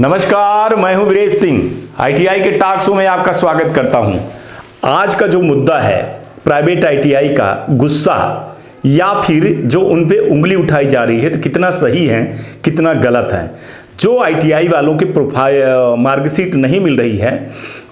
नमस्कार, मैं हूं वीरेश सिंह। आईटीआई के टॉक शो में आपका स्वागत करता हूं। आज का जो मुद्दा है प्राइवेट आईटीआई का गुस्सा या फिर जो उन पे उंगली उठाई जा रही है, तो कितना सही है कितना गलत है। जो आईटीआई वालों के प्रोफाइल मार्कशीट नहीं मिल रही है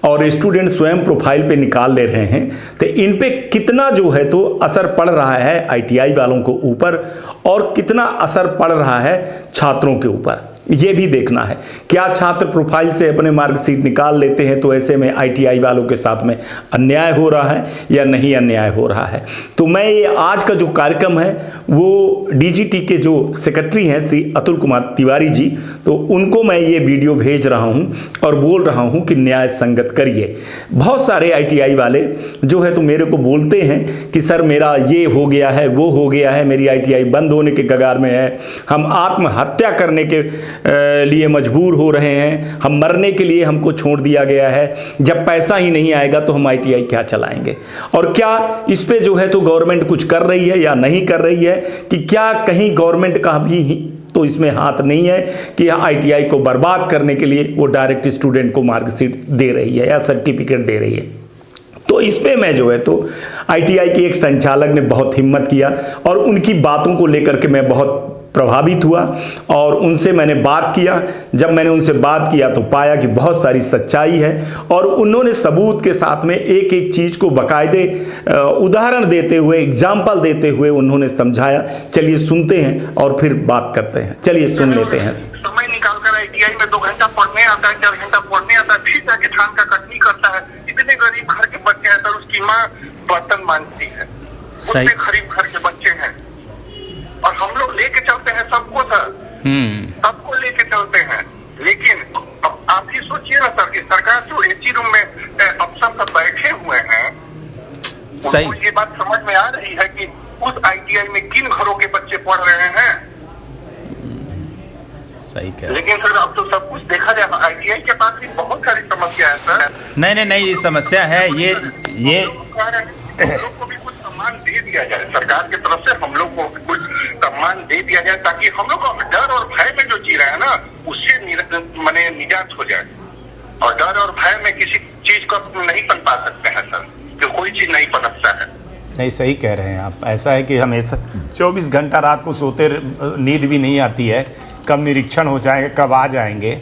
और स्टूडेंट स्वयं प्रोफाइल पे निकाल ले रहे हैं, तो इन पे कितना जो है तो असर पड़ रहा है आईटीआई वालों को ऊपर और कितना असर पड़ रहा है छात्रों के ऊपर, ये भी देखना है। क्या छात्र प्रोफाइल से अपने मार्कशीट निकाल लेते हैं तो ऐसे में आईटीआई वालों के साथ में अन्याय हो रहा है या नहीं अन्याय हो रहा है। तो मैं ये आज का जो कार्यक्रम है वो डीजीटी के जो सेक्रेटरी हैं श्री अतुल कुमार तिवारी जी, तो उनको मैं ये वीडियो भेज रहा हूँ और बोल रहा हूँ कि न्याय संगत करिए। बहुत सारे आईटीआई वाले जो है तो मेरे को बोलते हैं कि सर मेरा ये हो गया है, वो हो गया है, मेरी आईटीआई बंद होने के कगार में है, हम आत्महत्या करने के लिए मजबूर हो रहे हैं, हम मरने के लिए हमको छोड़ दिया गया है, जब पैसा ही नहीं आएगा तो हम आईटीआई क्या चलाएंगे। और क्या इस पे जो है तो गवर्नमेंट कुछ कर रही है या नहीं कर रही है, कि क्या कहीं गवर्नमेंट का भी तो इसमें हाथ नहीं है कि आईटीआई को बर्बाद करने के लिए वो डायरेक्ट स्टूडेंट को मार्कशीट दे रही है या सर्टिफिकेट दे रही है। तो इस पे मैं जो है तो आईटीआई के एक संचालक ने बहुत हिम्मत किया और उनकी बातों को लेकर के मैं बहुत प्रभावित हुआ और उनसे मैंने बात किया। जब मैंने उनसे बात किया तो पाया कि बहुत सारी सच्चाई है और उन्होंने सबूत के साथ में एक एक चीज़ को बाकायदे उदाहरण देते हुए, एग्जाम्पल देते हुए उन्होंने समझाया। चलिए सुनते हैं और फिर बात करते हैं। चलिए सुन लेते हैं। समय निकालकर आईटीआई में 2 घंटा पढ़ने आता है, 4 घंटा पढ़ने आता है, फिर जाके धान का कटनी करता है। इतने गरीब घर के बच्चे हैं सर, उसकी माँ बर्तन मांजती है, उतने गरीब घर के बच्चे हैं और हम लोग लेके चलते हैं सबको सर, सबको लेके चलते हैं। लेकिन अब आप ही सोचिए ना सर कि सरकार जो एसी रूम में अफसर सब बैठे हुए हैं, उनको ये बात समझ में आ रही है कि उस आईटीआई में किन घरों के बच्चे पढ़ रहे हैं। सही कह। लेकिन सर अब तो सब कुछ देखा जाए, आईटीआई के पास भी बहुत सारी समस्या है सर। नहीं ये समस्या है। ये हम लोग को भी कुछ सम्मान दे दिया जाए, सरकार की तरफ से हम लोग को कुछ सम्मान दे दिया जाए, ताकि हम लोग डर और भय में जो जी रहे हैं ना, उससे माने निजात हो जाए। और डर और भय में किसी चीज को नहीं पनपा सकते हैं सर, जो कोई चीज नहीं पनपता है। नहीं, सही कह रहे हैं आप। ऐसा है कि हमेशा 24 घंटा रात को सोते, नींद भी नहीं आती है, कब निरीक्षण हो जाएंगे, कब आ जाएंगे।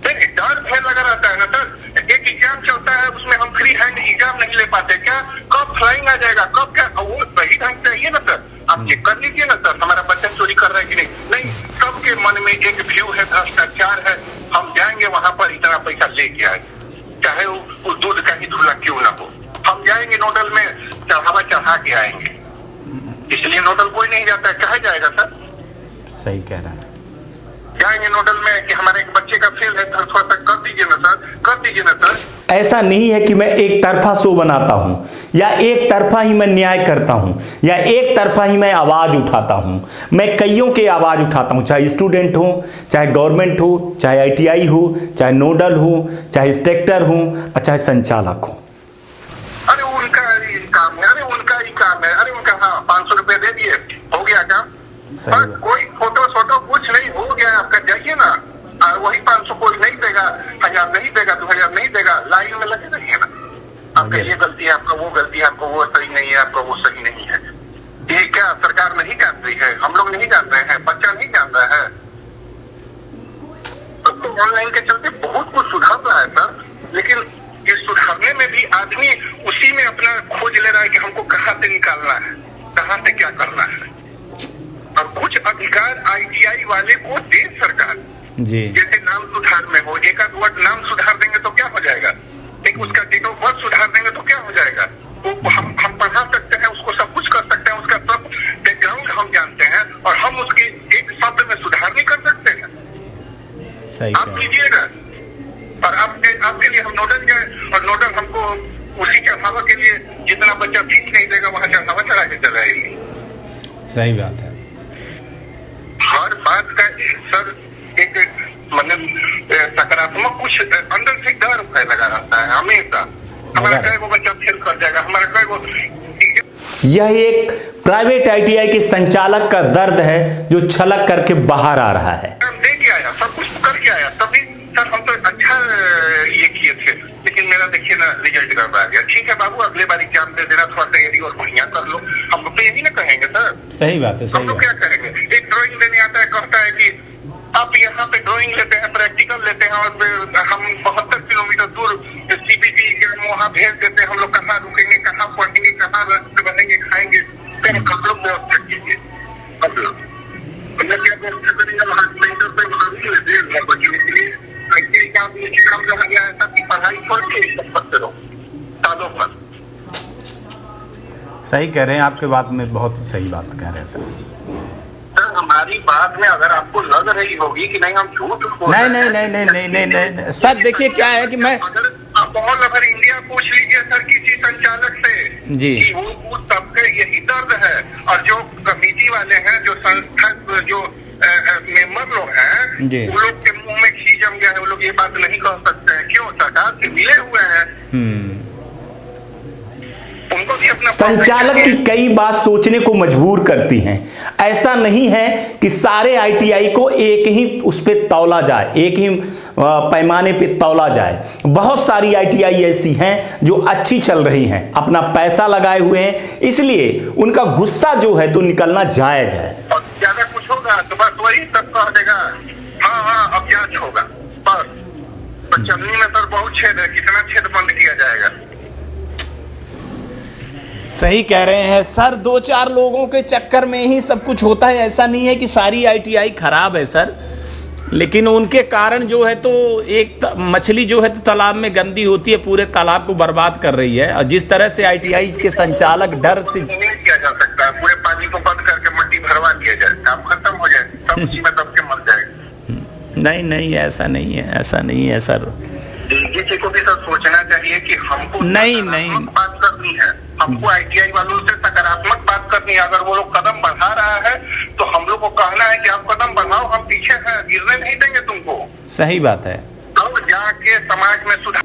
डर भय लगा रहता है ना सर। एक एग्जाम चलता है, उसमें हम फ्री हैंड एग्जाम नहीं ले पाते, क्या कब फ्लाइंग आ जाएगा, कब क्या, वो सही ढंग से आइए ना सर, आप चेक कर लीजिए ना सर, हमारा बच्चा चोरी कर रहा है कि नहीं। सबके मन में एक व्यू है, भ्रष्टाचार है, हम जाएंगे वहां पर इतना पैसा लेके आए, चाहे वो दूध का ही धुला क्यों ना हो, हम जाएंगे नोडल में चढ़ावा चढ़ा के आएंगे। इसलिए नोडल कोई नहीं जाता है, कहा जाएगा सर? सही कह रहे हैं। जाएंगे नोडल में कि हमारे एक बच्चे का फेल है, थोड़ा सा कर दीजिए ना सर, कर दीजिए ना सर। ऐसा नहीं है कि मैं एक तरफा शो बनाता हूं या एक तरफा ही मैं न्याय करता हूं या एक तरफा ही मैं आवाज उठाता हूं। मैं कईयों के आवाज उठाता हूं, चाहे स्टूडेंट हो, चाहे गवर्नमेंट हो, चाहे आईटीआई हो, चाहे नोडल हो, चाहे इंस्ट्रक्टर हो, चाहे संचालक हो। अरे उनका ही काम है, अरे उनका ही काम है, अरे उनका 500 रुपए दे दिए, हो गया काम। कोई फोटो कुछ नहीं, हो गया आपका, जाइए ना। वही 500 कोई नहीं देगा, 1000 नहीं देगा, 2000 नहीं देगा, लाइन में लगे रहिए ना। आपका ये गलती है, आपका वो गलती है, आपको वो सही नहीं है, आपका वो सही नहीं है। ये क्या सरकार नहीं जान रही है? हम लोग नहीं जान रहे हैं, बच्चा नहीं जान रहा है। तो ऑनलाइन के चलते बहुत कुछ सुधार रहा है सर, लेकिन इस सुधारने में भी आदमी उसी में अपना खोज ले रहा है कि हमको कहाँ से निकालना है, कहाँ से क्या करना है। और कुछ अधिकार आईटीआई वाले को दे सरकार जी, जैसे नाम सुधार में हो, एक आध वर्ड नाम सुधार देंगे तो क्या हो जाएगा, एक उसका डेट ऑफ बर्थ सुधार देंगे तो क्या हो जाएगा, वो हम पढ़ा सकते हैं, उसको सब कुछ कर सकते हैं, उसका सब बैकग्राउंड हम जानते हैं और हम उसके एक शब्द में सुधार नहीं कर सकते हैं। सही आप कीजिएगा और आपके लिए हम नोडल जाए और नोडल हमको उसी चढ़ावा के लिए जितना बच्चा फीस नहीं देगा वहां चढ़ावा चढ़ा के चलाएगी। सही बात है। हर बात का सर एक मतलब सकारात्मक कुछ अंदर से डर लगा रहता है हमेशा। हमारा कई वो बच्चा फेल कर जाएगा, हमारा कई वो। यह एक प्राइवेट आईटीआई के संचालक का दर्द है जो छलक करके बाहर आ रहा है। दे के आया, सब कुछ करके आया, तभी सर ना रिजल्ट गड़बड़ा गया, ठीक है बाबू अगले बार एग्जाम दे देना, थोड़ा तैयारी और बढ़िया कर लो। हम लोग तो यही ना कहेंगे सर। सही बात है, हम सही लोग बात क्या करेंगे? एक ड्राइंग देने आता है, कहता है कि आप यहाँ पे ड्राइंग लेते हैं, प्रैक्टिकल लेते हैं, और हम 72 किलोमीटर दूर सीबीटी एग्जाम वहाँ भेज देते हैं। हम लोग कहाँ रुकेंगे, कहाँ पढ़ेंगे, कहाँ रास्ते बनेंगे, खाएंगे? फिर हम लोग व्यवस्था कीजिए। अब लोग क्या व्यवस्था करेंगे? वहाँ सेंटर पे भागी ले देर बचने के लिए ऐसे एग्जाम रह गया है सर कि पढ़ाई छोड़ के करते रहो सालों भर। सही कह रहे हैं, आपके बात में बहुत सही बात कह रहे हैं सर। सर हमारी बात में अगर आपको लग रही होगी कि नहीं हम झूठ बोल रहे हैं, नहीं नहीं नहीं नहीं नहीं नहीं नहीं सर, देखिए क्या है कि मैं अगर आप ऑल ओवर इंडिया पूछ लीजिए सर किसी संचालक से जी कि वो सबका यही दर्द है, और जो कमेटी वाले हैं, जो संस्था जो मेंबर लोग हैं, जी। वो लोग के मुंह में घी जम गया है, वो लोग ये बात नहीं कह सकते हैं। क्यों? सरकार से मिले हुए हैं, उनको भी अपना संचालक की कई बात सोचने को मजबूर करती हैं। ऐसा नहीं है कि सारे आईटीआई को एक ही उस पे तौला जाए, एक ही पैमाने पे तौला जाए। बहुत सारी आईटीआई ऐसी हैं जो अच्छी चल रही हैं, अपना पैसा लगाए हुए हैं, इसलिए उनका गुस्सा जो है तो निकलना जायज है। और ज्यादा कुछ होगा तो बस वही सब कह देगा, हाँ हाँ अब जांच होगा बस। तो चलनी में सर बहुत छेद है, कितना छेद बंद किया जाएगा? सही कह रहे हैं सर, 2-4 लोगों के चक्कर में ही सब कुछ होता है। ऐसा नहीं है कि सारी आईटीआई खराब है सर, लेकिन उनके कारण जो है तो एक मछली जो है तो तालाब में गंदी होती है, पूरे तालाब को बर्बाद कर रही है। और जिस तरह से आईटीआई के संचालक डर से नहीं किया जा सकता है, पूरे पानी को बंद करके मट्टी भरवा दिया जाए, काम खत्म हो जाए, सब उसी में दब के मर जाएगा। नहीं नहीं ऐसा नहीं है, ऐसा नहीं है सर। डीजीपी को भी सर सोचना चाहिए कि हमको नहीं, सकारात्मक नहीं। बात करनी है, हमको आईटीआई वालों से सकारात्मक बात करनी है। अगर वो लोग कदम बढ़ा रहा है तो हम लोग को कहना है कि आप कदम बढ़ाओ, हम पीछे हैं, गिरने नहीं देंगे तुमको। सही बात है। तो जाके समाज में सुधार।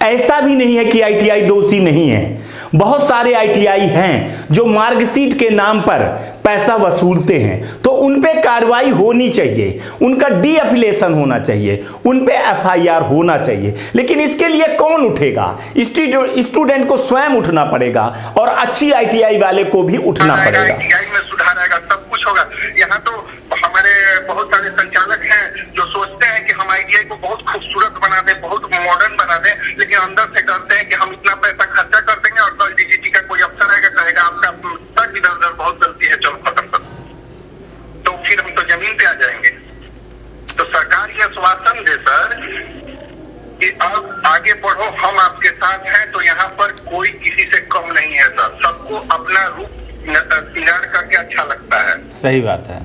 ऐसा भी नहीं है कि आईटीआई दोषी नहीं है। बहुत सारे आईटीआई हैं जो मार्कशीट के नाम पर पैसा वसूलते हैं, तो उन पे कार्रवाई होनी चाहिए, उनका डीएफिलेशन होना चाहिए, उन पे एफआईआर होना चाहिए। लेकिन इसके लिए कौन उठेगा? स्टूडेंट को स्वयं उठना पड़ेगा, और अच्छी आईटीआई वाले को भी उठना पड़ेगा। आईटीआई में सुधार आएगा, सब कुछ होगा। यहाँ तो हमारे बहुत सारे संचालक हैं जो सोचते हैं कि हम आईटीआई को बहुत खूबसूरत बना दें, बहुत मॉडर्न बना दें, लेकिन अंदर से डरते हैं कि हम इतना पैसा खर्चा कर देंगे और कल डीजीटी का कोई अफसर आएगा, कहेगा आपका तक इधर बहुत गलती है, चलो खत्म कर। तो फिर हम तो जमीन पे आ जाएंगे। तो सरकार ये आश्वासन दे सर कि आप आगे बढ़ो, हम आपके साथ हैं। तो यहाँ पर कोई किसी से कम नहीं है सर, सबको अपना रूप निहार करके अच्छा लगता है। सही बात है।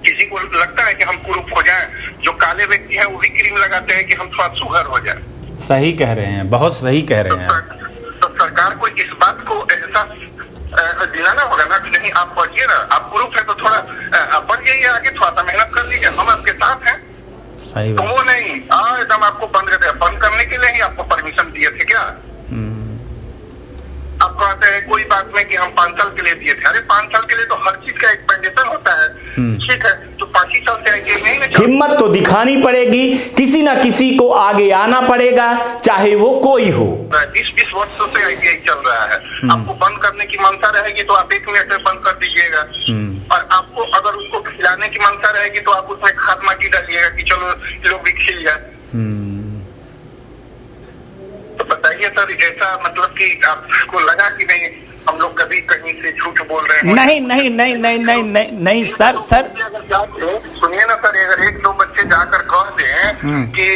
किसी को लगता है कि हम कुरूप हो जाएं, जो काले व्यक्ति हैं वो भी क्रीम लगाते हैं कि हम थोड़ा सुघर हो जाएं। सही कह रहे हैं, बहुत सही कह रहे हैं। तो सरकार को इस बात को एहसास दिलाना होगा ना कि नहीं आप पढ़िए ना, आप कुरूप है तो थोड़ा बढ़ जाइए आगे, थोड़ा सा मेहनत कर लीजिए, हम आपके साथ हैं। सही तो बात। वो नहीं एकदम आपको बंद कर दिया। बंद करने के लिए ही आपको परमिशन दिए थे क्या? आप कहते हैं कोई बात में कि हम 5 साल के लिए दिए थे। अरे 5 साल के लिए तो हर चीज का एक्सपेंडिचर होता है, ठीक है, तो 5 ही साल से आईटीआई नहीं ना। हिम्मत तो दिखानी पड़ेगी, किसी ना किसी को आगे आना पड़ेगा, चाहे वो कोई हो। 20 वर्षों से आईटीआई चल रहा है। आपको बंद करने की मनसा रहेगी तो आप 1 मिनट में बंद कर दीजिएगा, और आपको अगर उसको खिलाने की मनसा रहेगी तो आप उसमें खाद माटी डालिएगा कि चलो लोग भी खिल जाए। तो बताइए सर, ऐसा मतलब कि आपको लगा कि नहीं हम लोग कभी कहीं से झूठ बोल रहे हैं? नहीं नहीं नहीं नहीं नहीं नहीं नहीं सर सर सुनिए ना सर, अगर 1-2 बच्चे जाकर कह दें कि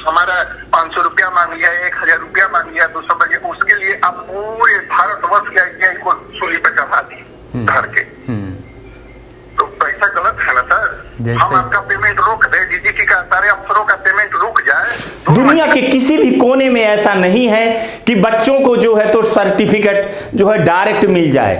हमारा 500 रुपया मांग लिया, 1000 रुपया मांग लिया, 200 बजे, उसके लिए आप पूरे भारतवर्ष के आईटीआई को सूली पे चढ़ा दिए घर के। तो पैसा गलत है ना सर। हम आपका पेमेंट रोक दे, डीजीपी का सारे अफसरों का पेमेंट रुक जाए। दुनिया के किसी भी कोने में ऐसा नहीं है कि बच्चों को जो है तो सर्टिफिकेट जो है डायरेक्ट मिल जाए।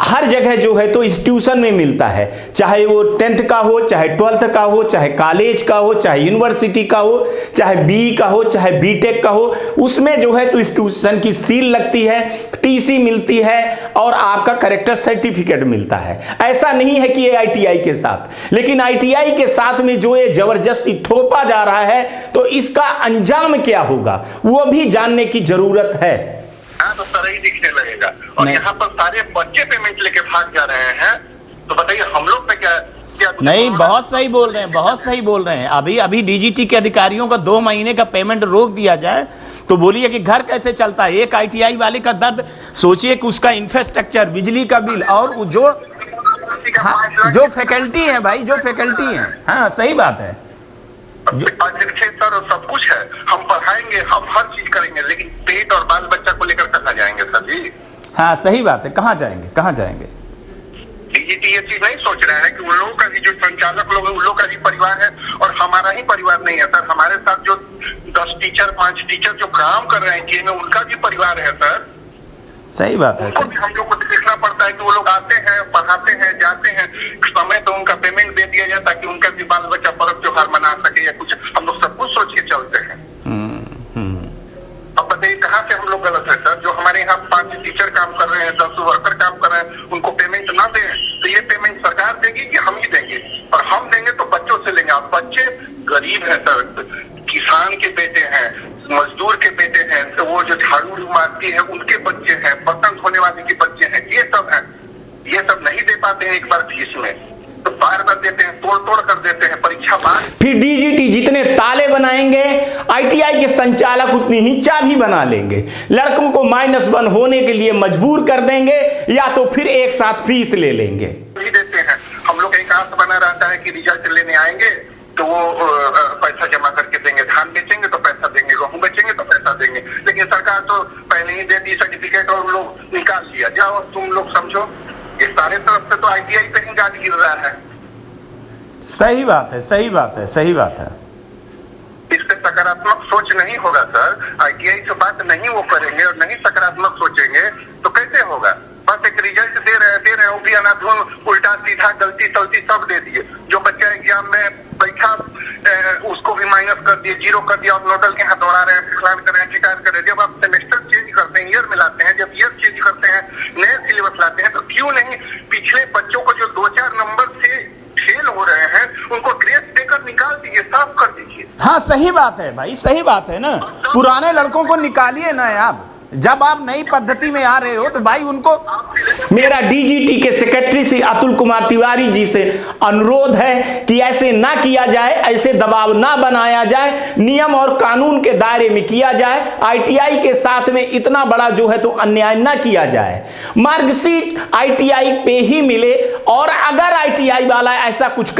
हर जगह जो है तो इंस्टीट्यूशन में मिलता है, चाहे वो 10th का हो, चाहे 12th का हो, चाहे कॉलेज का हो, चाहे यूनिवर्सिटी का हो, चाहे BE का हो, चाहे BTech का हो, उसमें जो है तो इंस्टीट्यूशन की सील लगती है, TC मिलती है और आपका कैरेक्टर सर्टिफिकेट मिलता है। ऐसा नहीं है कि ये ITI के साथ, लेकिन ITI के साथ में जो ये जबरदस्ती थोपा जा रहा है तो इसका अंजाम क्या होगा वो भी जानने की जरूरत है। तो तरह ही दिखने लगेगा और यहाँ पर सारे बच्चे पेमेंट लेके भाग जा रहे हैं, तो बताइए हम लोग पे क्या नहीं, बहुत सही बोल रहे हैं, बहुत सही बोल रहे हैं। अभी DGT के अधिकारियों का 2 महीने का पेमेंट रोक दिया जाए तो बोलिए कि घर कैसे चलता है। एक ITI वाले का दर्द सोचिए कि उसका इंफ्रास्ट्रक्चर, बिजली का बिल और जो फैकल्टी है भाई, जो फैकल्टी है। हाँ सही बात है, सर सब कुछ है, हम पढ़ाएंगे, हम हर चीज करेंगे, लेकिन पेट और बाल बच्चा को लेकर कहाँ जाएंगे सर जी? हाँ सही बात है, कहाँ जाएंगे, कहाँ जाएंगे? DGT ये चीज नहीं सोच रहा है कि उन लोगों का भी जो संचालक लोग हैं उन लोगों का भी परिवार है और हमारा ही परिवार नहीं है सर। हमारे साथ जो 10 टीचर 5 टीचर जो काम कर रहे हैं में उनका भी परिवार है सर। सही बात है, उनको भी हम लोग को देखना पड़ता है कि वो लोग आते हैं, पढ़ाते हैं, जाते हैं, समय तो उनका पेमेंट दे दिया जाए ताकि उनका भी बाल बच्चा पर्व त्योहार मना सके या कुछ। हम लोग सब कुछ सोच के चलते हैं। अब बताइए कहाँ से हम लोग गलत है सर? जो हमारे यहाँ 5 टीचर काम कर रहे हैं, 10 वर्कर काम कर रहे हैं, उनको पेमेंट ना दें तो ये पेमेंट सरकार देगी कि हम ही देंगे? और हम देंगे तो बच्चों से लेंगे। अब बच्चे गरीब है सर, किसान के बेटे हैं, मजदूर के बेटे हैं, तो वो जो झाड़ू मारती है उनके बच्चे हैं, बर्तन धोने वाले के बच्चे हैं, ये सब है। ये सब नहीं दे पाते हैं एक बार फीस में, तो बार बार देते हैं, तोड़ कर देते हैं परीक्षा बाद। फिर DGT जितने ताले बनाएंगे ITI के संचालक उतनी ही चाबी बना लेंगे, लड़कों को -1 होने के लिए मजबूर कर देंगे या तो फिर एक साथ फीस ले लेंगे। देते हैं हम लोग, एक आस बना रहता है कि रिजल्ट लेने आएंगे तो वो पैसा जमा करके देंगे, धान बेचेंगे तो पैसा देंगे, गेहूं बेचेंगे तो पैसा देंगे। लेकिन सरकार तो पहले ही दे दी सर्टिफिकेट और लोग निकाल लिया। जाओ तुम लोग समझो, ये सारे तरफ से तो ITI पे ही गाज गिर रहा है। सही बात है, सही बात है, सही बात है। इससे सकारात्मक सोच नहीं होगा सर। ITI से बात नहीं वो करेंगे और नहीं सकारात्मक सोचेंगे तो कैसे होगा? बस एक रिजल्ट दे रहे हो भी अनाधुन, उल्टा सीधा, गलती सलती सब दे दिए। जो बच्चा एग्जाम में बैठा उसको भी माइनस कर दिए, 0 कर दिया और नोडल के यहाँ दौड़ा रहे हैं, फिलहाल कर रहे हैं, शिकायत कर रहे हैं। जब आप सेमेस्टर चेंज करते हैं, ईयर मिलाते हैं, जब ईयर चेंज करते हैं, नए सिलेबस लाते हैं, तो क्यों नहीं पिछले बच्चों को जो 2-4 नंबर से फेल हो रहे हैं उनको ग्रेस देकर निकाल दीजिए, साफ कर दीजिए। हाँ सही बात है भाई, सही बात है ना। पुराने लड़कों को निकालिए ना आप, जब आप नई पद्धति में आ रहे हो तो भाई उनको। मेरा DGT के सेक्रेटरी श्री अतुल कुमार तिवारी जी से अनुरोध है कि ऐसे ना किया जाए, ऐसे दबाव ना बनाया जाए, नियम और कानून के दायरे में किया जाए। ITI के साथ में इतना बड़ा जो है तो अन्याय ना किया जाए। मार्कशीट ITI पे ही मिले और अगर ITI वाला ऐसा कुछ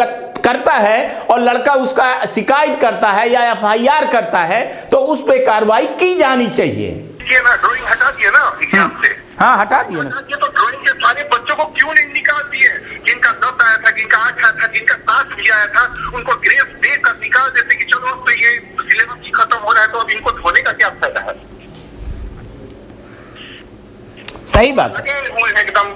करता है और लड़का उसका शिकायत करता है या FIR करता है तो उस पर कार्रवाई की जानी चाहिए। ना ड्राइंग हटा दिए ना एग्जाम से। हाँ हटा दिए ना। तो ड्राइंग के सारे बच्चों को क्यों नहीं निकाल दिए? जिनका 10 आया था, जिनका 8 आया था, जिनका 7 भी आया था, उनको ग्रेस देकर निकाल देते कि चलो तो ये सिलेबस ही खत्म हो रहा है तो अब इनको धोने का क्या फायदा है? सही बात है। एकदम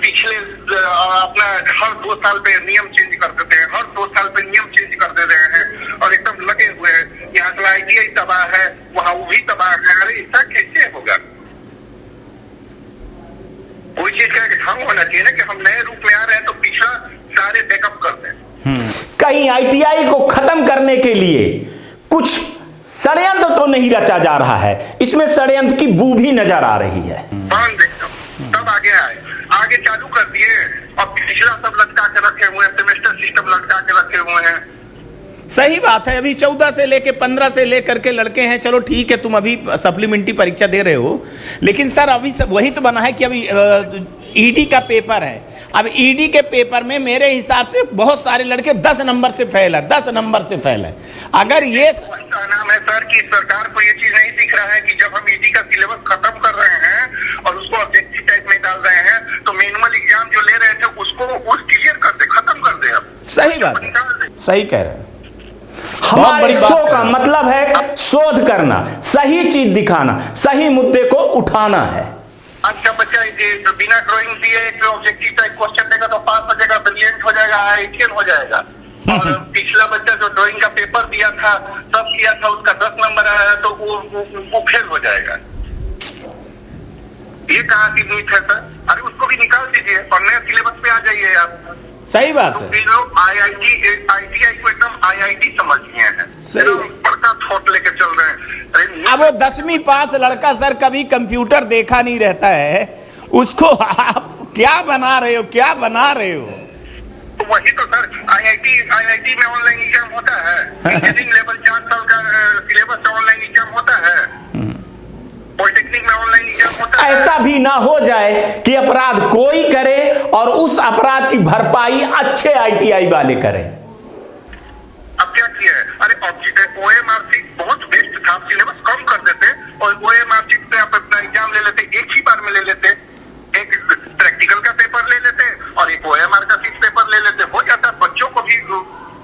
पिछले अपना हर 2 साल पे नियम चेंज कर देते हैं, हर 2 साल पे नियम चेंज कर दे रहे हैं और एकदम लगे हुए हैं। यहाँ का ITI तबाह है, वहाँ वो भी तबाह है। अरे ऐसा कैसे होगा? कोई चीज का ढंग होना चाहिए ना कि हम नए रूप में आ रहे हैं तो पिछला सारे बैकअप कर दें। कहीं ITI को खत्म करने के लिए कुछ षड्यंत्र तो नहीं रचा जा रहा है, इसमें षड्यंत्र की बू भी नजर आ रही है। तब आगे आए, आगे चालू कर दिए और पिछला सब लटका के रखे हुए हैं, सेमेस्टर सिस्टम लटका के रखे हुए हैं। सही बात है। अभी 14 से लेके 15 से लेकर के लड़के हैं, चलो ठीक है तुम अभी सप्लीमेंट्री परीक्षा दे रहे हो, लेकिन सर अभी सब वही तो बना है कि अभी ED का पेपर है। अब ED के पेपर में मेरे हिसाब से बहुत सारे लड़के 10 नंबर से फेल है, 10 नंबर से फेल है। अगर ये का नाम है सर कि सरकार को ये चीज नहीं दिख रहा है कि जब हम ED का सिलेबस खत्म कर रहे हैं और उसको ऑब्जेक्टिव टाइप में डाल रहे हैं तो मैनुअल एग्जाम जो ले रहे थे उसको क्लियर कर दे, खत्म कर दे। अब सही बात है, सही कह रहे हैं। हमारे बड़ी बात शो का है। मतलब है शोध करना, सही चीज दिखाना, सही मुद्दे को उठाना है। अच्छा बच्चा ये बिना ड्राइंग दिए एक ऑब्जेक्टिव टाइप क्वेश्चन देगा तो पास हो जाएगा, ब्रिलियंट हो जाएगा, आईटीएन हो जाएगा। और पिछला बच्चा जो ड्राइंग का पेपर दिया था, सब किया था, उसका 10 नंबर आया तो वो फेल हो जाएगा। ये कहाँ की नीति है सर? अरे उसको भी निकाल दीजिए और नए सिलेबस पे आ जाइए आप। सही बात तो है। ये लोग आईटीआई को एकदम आईआईटी समझ गए हैं, सही। बड़का थोट लेके चल रहे हैं। अरे अब वो 10वीं पास लड़का सर कभी कंप्यूटर देखा नहीं रहता है, उसको आप क्या बना रहे हो, क्या बना रहे हो? तो वही तो सर, आईआईटी में ऑनलाइन एग्जाम होता है, इंजीनियरिंग लेवल 4 साल का सिलेबस ऑनलाइन एग्जाम होता है, पॉलिटेक्निक में ऑनलाइन एग्जाम होता है। ऐसा भी ना हो जाए कि अपराध कोई करे और उस अपराध की भरपाई अच्छे आईटीआई वाले करें। अब क्या किया है? अरे ओएमआर शीट बहुत बेस्ट था, सिलेबस कम कर देते और ओएमआर शीट से आप अपना एग्जाम ले लेते, एक ही बार में ले लेते, एक प्रैक्टिकल का पेपर ले लेते और एक ओएमआर का शीट पेपर ले लेते, हो जाता। बच्चों को भी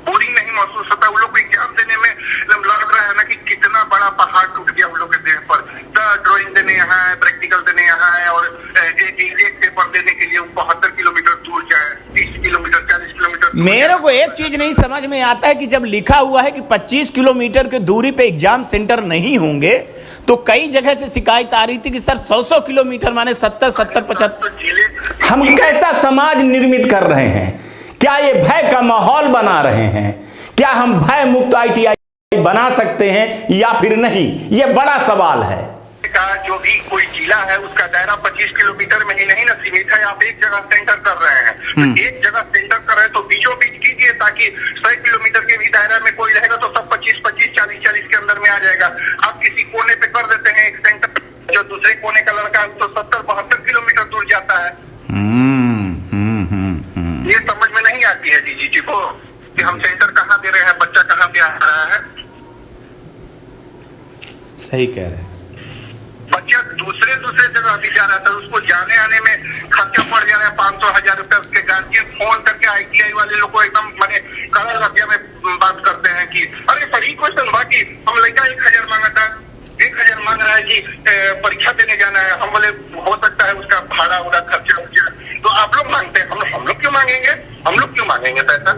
बोरिंग नहीं महसूस होता। उन लोग को एग्जाम देने में लग रहा है ना कि कितना बड़ा पहाड़ टूट गया उन लोग के देह पर। ड्राइंग देने यहाँ है, प्रैक्टिकल देने यहाँ है और एक पेपर देने के लिए 72 किलोमीटर दूर जाए, 30 किलोमीटर 40 किलोमीटर। मेरे को एक चीज नहीं समझ में आता है कि जब लिखा हुआ है कि 25 किलोमीटर की दूरी पे एग्जाम सेंटर नहीं होंगे, तो कई जगह से शिकायत आ रही थी कि सर 100 किलोमीटर माने 70, 75। हम कैसा समाज निर्मित कर रहे हैं? क्या ये भय का माहौल बना रहे हैं? क्या हम भय मुक्त आईटीआई बना सकते हैं या फिर नहीं? ये बड़ा सवाल है। का जो भी कोई जिला है उसका दायरा 25 किलोमीटर में ही नहीं ना सीमित है। आप एक जगह सेंटर कर रहे हैं, तो एक जगह सेंटर कर रहे हैं तो बीचों बीच कीजिए ताकि 100 किलोमीटर के भी दायरा में कोई रहेगा तो सब 25, 40 के अंदर में आ जाएगा। आप किसी कोने पे कर देते हैं एक सेंटर, जो दूसरे कोने का लड़का तो 70-72 किलोमीटर दूर जाता है। ये समझ में नहीं आती है डीजीटी को कि हम सेंटर कहाँ दे रहे हैं, बच्चा कहाँ पे आ रहा है। सही कह रहे हैं। बच्चा दूसरे जगह भी जा रहा था, उसको जाने आने में खर्चा पड़ जा रहा है 500-1000 रुपए। उसके गार्जियन फोन करके आईटीआई वाले लोग को एकदम माने कड़ा रतिया में बात करते हैं कि अरे सही क्वेश्चन हुआ कि हम लड़का 1000 मांगा था, 1000 मांग रहा है कि परीक्षा देने जाना है। हम बोले हो सकता है उसका भाड़ा होगा, खर्चा हो गया, तो आप लोग मांगते हैं, हम लोग क्यों मांगेंगे? हम लोग क्यों मांगेंगे पैसा?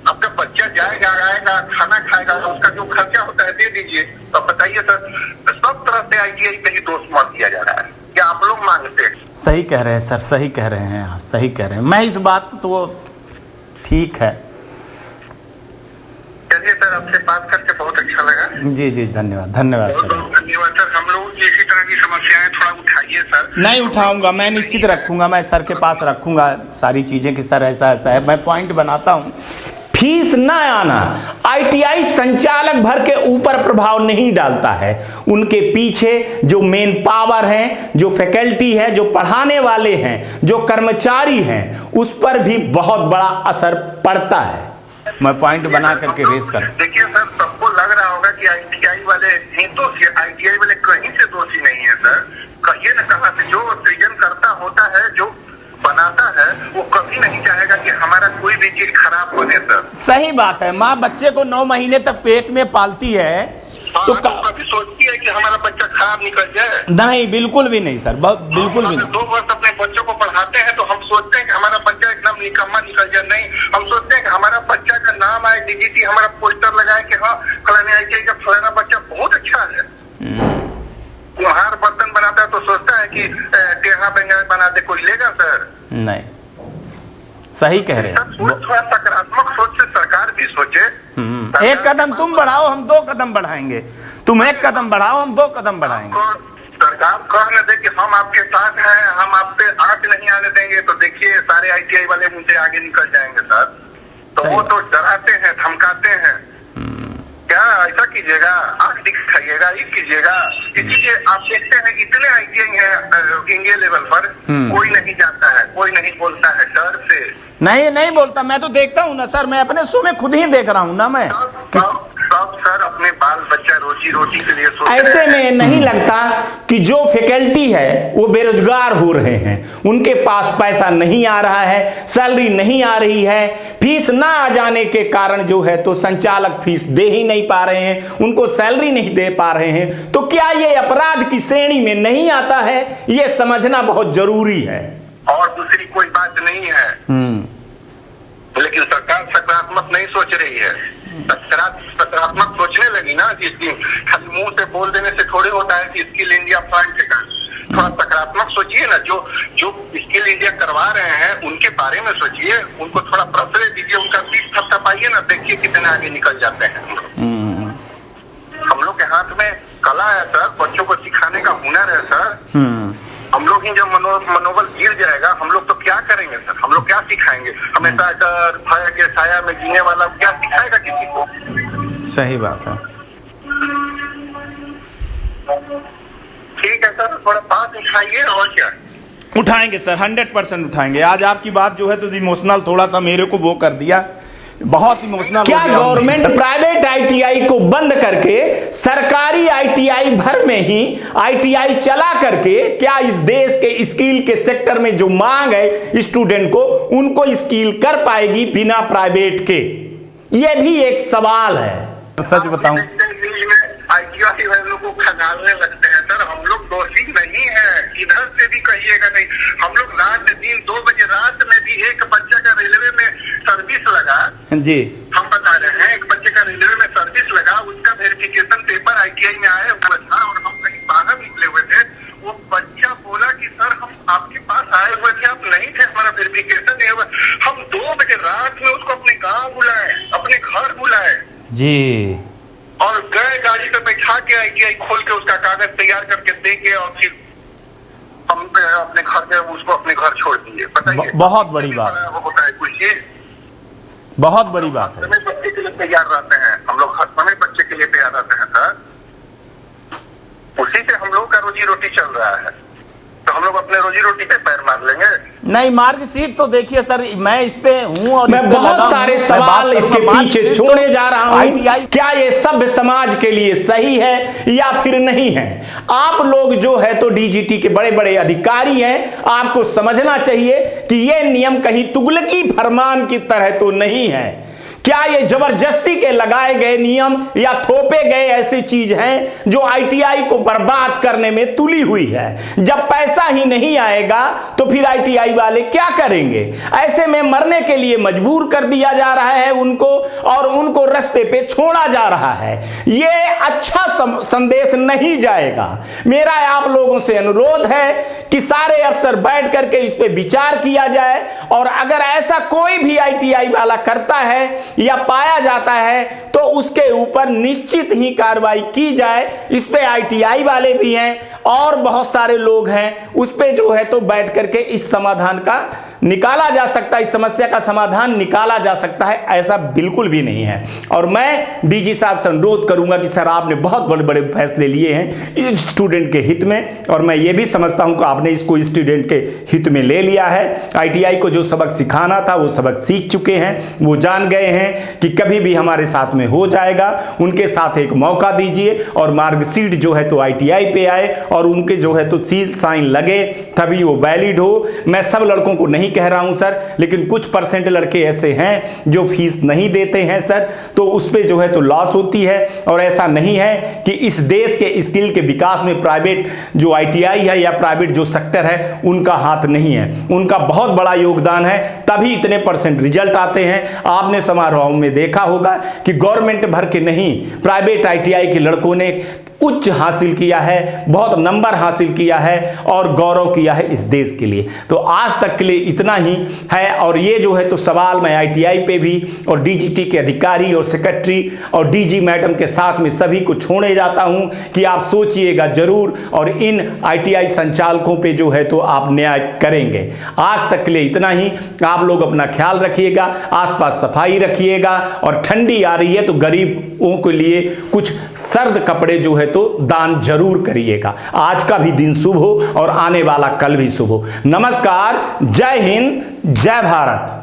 आपका बच्चा जाएगा, आएगा, खाना खाएगा, उसका जो खर्चा होता है दे दीजिए। तो बताइए सर, सब तरह से आईटीआई पे ही दोष मत दिया जा रहा है, क्या आप लोग मांगते हैं? सही कह रहे हैं सर, सही कह रहे हैं आप, सही कह रहे हैं। मैं इस बात तो ठीक है। चलिए सर, आपसे बात करके बहुत अच्छा लगा। जी जी, धन्यवाद, धन्यवाद बहुत सर। बहुत धन्यवाद सर। हम लोग की इसी तरह की समस्याएं थोड़ा उठाइए सर। नहीं उठाऊंगा, मैं निश्चित रखूंगा, मैं सर के पास रखूंगा सारी चीजें कि सर ऐसा ऐसा है। मैं पॉइंट बनाता हूं। फीस ना आना आईटीआई संचालक भर के ऊपर प्रभाव नहीं डालता है। उनके पीछे जो मेन पावर है, जो फैकल्टी है, जो पढ़ाने वाले हैं, जो कर्मचारी हैं, उस पर भी बहुत बड़ा असर पड़ता है। मैं पॉइंट बना करके रेस कर। देखिए सर, सबको लग रहा होगा कि आईटीआई वाले ही दोषी, आईटीआई वाले कहीं से दोषी नहीं है सर। कहिए न कहाँ से जो सृजन करता होता है, जो बनाता है, वो कभी नहीं चाहेगा कि हमारा कोई भी चीज खराब बने सर। सही बात है। माँ बच्चे को 9 महीने तक पेट में पालती है तो कभी सोचती है कि हमारा बच्चा खराब निकल जाए? नहीं, बिल्कुल भी नहीं सर, बिल्कुल भी नहीं। 2 वर्ष अपने बच्चों को पढ़ाते हैं तो हम सोचते हैं कि हमारा बच्चा एकदम निकम्मा निकल जाए। नहीं, हम सोचते हैं कि हमारा बच्चा का नाम आए, डीजीटी हमारा पोस्टर लगाए कि हाँ फलाने आईटीआई का फलाना बच्चा बहुत अच्छा है। कुम्हार बर्तन बनाता है तो सोचता है कि टेढ़ा बेंगल बना दे, कोई लेगा सर? नहीं, सही कह रहे हैं। थोड़ा सकारात्मक सोच से सरकार भी सोचे। एक कदम तुम बढ़ाओ, हम 2 कदम बढ़ाएंगे। तुम 1 कदम बढ़ाओ, हम 2 कदम बढ़ाएंगे। सरकार कह न दे कि हम आपके साथ हैं, हम आप पे आंच नहीं आने देंगे, तो देखिए सारे आईटीआई वाले उनसे आगे निकल जाएंगे सर। तो वो तो डराते हैं, धमकाते हैं। क्या ऐसा कीजिएगा? आंख दिखाइएगा, ये कीजिएगा। इसीलिए आप देखते हैं इतने आईटीआई हैं इंडिया लेवल पर, कोई नहीं जाता है, कोई नहीं बोलता है डर से। नहीं बोलता। मैं तो देखता हूँ ना सर, मैं अपने शो में खुद ही देख रहा हूँ ना। मैं सब सर अपने बाल बच्चा रोज रोजी रोटी के लिए सोच ऐसे में नहीं लगता कि जो फैकल्टी है वो बेरोजगार हो रहे हैं, उनके पास पैसा नहीं आ रहा है, सैलरी नहीं आ रही है, फीस ना आ जाने के कारण जो है तो संचालक फीस दे ही नहीं पा रहे हैं, उनको सैलरी नहीं दे पा रहे हैं, तो क्या ये अपराध की श्रेणी में नहीं आता है? ये समझना बहुत जरूरी है। और दूसरी कोई बात नहीं है, लेकिन सरकार सकारात्मक नहीं सोच रही है। सकारात्मक सोचने लगी ना कि खाली मुंह से बोल देने से थोड़ी होता है कि स्किल इंडिया फंड का। थोड़ा सकारात्मक सोचिए ना, जो स्किल इंडिया करवा रहे हैं उनके बारे में सोचिए, उनको थोड़ा प्रेफरेंस दीजिए, उनका पीठ थपथपाइए ना, देखिए कितने आगे निकल जाते हैं। हम लोग के हाथ में कला है सर, बच्चों को सिखाने का हुनर है सर। हम लोग ही जब मनोबल गिर जाएगा, हम लोग तो क्या करेंगे सर? हम लोग क्या सिखाएंगे? हमेशा डर भय के साया में जीने वाला क्या सिखाएगा किसी को? सही बात है। ठीक है सर, थोड़ा बात उठाइए और क्या। उठाएंगे सर, 100% उठाएंगे। आज आपकी बात जो है तो इमोशनल थोड़ा सा मेरे को वो कर दिया, बहुत इमोशनल। क्या गवर्नमेंट प्राइवेट आईटीआई को बंद करके सरकारी आईटीआई भर में ही आईटीआई चला करके क्या इस देश के स्किल के सेक्टर में जो मांग है स्टूडेंट को, उनको स्किल कर पाएगी बिना प्राइवेट के? ये भी एक सवाल है। सच बताऊं, आईटीआई वालों को खंगालने लगते हैं सर। हम लोग दोषी नहीं है, इधर से भी कहिएगा नहीं। हम लोग रात दिन 2 बजे रात में भी एक बच्चे का रेलवे में सर्विस लगा जी, हम बता रहे हैं, एक बच्चे का रेलवे में सर्विस लगा, उसका वेरिफिकेशन पेपर आईटीआई में आया हुआ था और हम कहीं बाहर निकले हुए थे। वो बच्चा बोला कि सर हम आपके पास आए हुए थे, आप नहीं थे, हमारा वेरिफिकेशन नहीं हुआ। हम 2 बजे रात में उसको अपने गाँव बुलाए, अपने घर बुलाए जी, और गए गाड़ी पे बैठा के आईटीआई खोल के उसका कागज तैयार करके दे के और फिर हम अपने घर में उसको अपने घर छोड़ दिए। बताइए, बहुत बड़ी बात होता है कुछ ये, बहुत बड़ी बात है। समय बच्चे के लिए तैयार रहते हैं हम लोग, हर समय बच्चे के लिए तैयार रहते हैं सर। उसी से हम लोग का रोजी रोटी चल रहा है, तो हम लोग अपने रोजी रोटी पे पैर मार लेंगे? नहीं, मार्कशीट तो देखिए सर, मैं इस पे हूँ और मैं बहुत सारे सवाल इसके पीछे छोड़े जा रहा हूँ। आईटीआई क्या ये सभ्य समाज के लिए सही है या फिर नहीं है? आप लोग जो है तो डीजीटी के बड़े बड़े अधिकारी हैं, आपको समझना चाहिए कि ये नियम कहीं तुगलकी फरमान की तरह तो नहीं है। क्या ये जबरदस्ती के लगाए गए नियम या थोपे गए ऐसी चीज हैं जो आईटीआई को बर्बाद करने में तुली हुई है? जब पैसा ही नहीं आएगा तो फिर आईटीआई वाले क्या करेंगे? ऐसे में मरने के लिए मजबूर कर दिया जा रहा है उनको और उनको रास्ते पे छोड़ा जा रहा है। ये अच्छा संदेश नहीं जाएगा। मेरा आप लोगों से अनुरोध है कि सारे अफसर बैठ करके इस पे विचार किया जाए और अगर ऐसा कोई भी आईटीआई वाला करता है या पाया जाता है तो उसके ऊपर निश्चित ही कार्रवाई की जाए। इस पे आईटीआई वाले भी हैं और बहुत सारे लोग हैं, उस पे जो है तो बैठ करके इस समाधान का निकाला जा सकता है, इस समस्या का समाधान निकाला जा सकता है। ऐसा बिल्कुल भी नहीं है। और मैं डीजी साहब से अनुरोध करूंगा कि सर आपने बहुत बड़े बड़े फैसले लिए हैं इस स्टूडेंट के हित में, और मैं ये भी समझता हूं कि आपने इसको स्टूडेंट के हित में ले लिया है। आईटीआई को जो सबक सिखाना था वो सबक सीख चुके हैं, वो जान गए हैं कि कभी भी हमारे साथ में हो जाएगा। उनके साथ एक मौका दीजिए और मार्कशीट जो है तो आईटीआई पे आए और उनके जो है तो सील साइन लगे, तभी वो वैलिड हो। मैं सब लड़कों को नहीं कह रहा हूं सर, लेकिन कुछ परसेंट लड़के ऐसे हैं जो फीस नहीं देते हैं सर, तो उस पे जो है तो लॉस होती है। और ऐसा नहीं है कि इस देश के स्किल के विकास में प्राइवेट जो आईटीआई है या प्राइवेट जो सेक्टर है उनका हाथ नहीं है, उनका बहुत बड़ा योगदान है, तभी इतने परसेंट रिजल्ट आते हैं। आपने समारोह में देखा होगा कि गवर्नमेंट भर के नहीं, प्राइवेट आईटीआई के लड़कों ने उच्च हासिल किया है, बहुत नंबर हासिल किया है और गौरव किया है इस देश के लिए। तो आज तक के लिए इतना ही है। और ये जो है तो सवाल मैं आईटीआई पे भी और डीजीटी के अधिकारी और सेक्रेटरी और डीजी मैडम के साथ में सभी को छोड़े जाता हूं कि आप सोचिएगा जरूर और इन आईटीआई संचालकों पे जो है तो आप न्याय करेंगे। आज तक के लिए इतना ही। आप लोग अपना ख्याल रखिएगा, आसपास सफाई रखिएगा और ठंडी आ रही है तो गरीबों के लिए कुछ सर्द कपड़े जो है तो दान जरूर करिएगा। आज का भी दिन शुभ हो और आने वाला कल भी शुभ हो। नमस्कार, जय हिंद, जय भारत।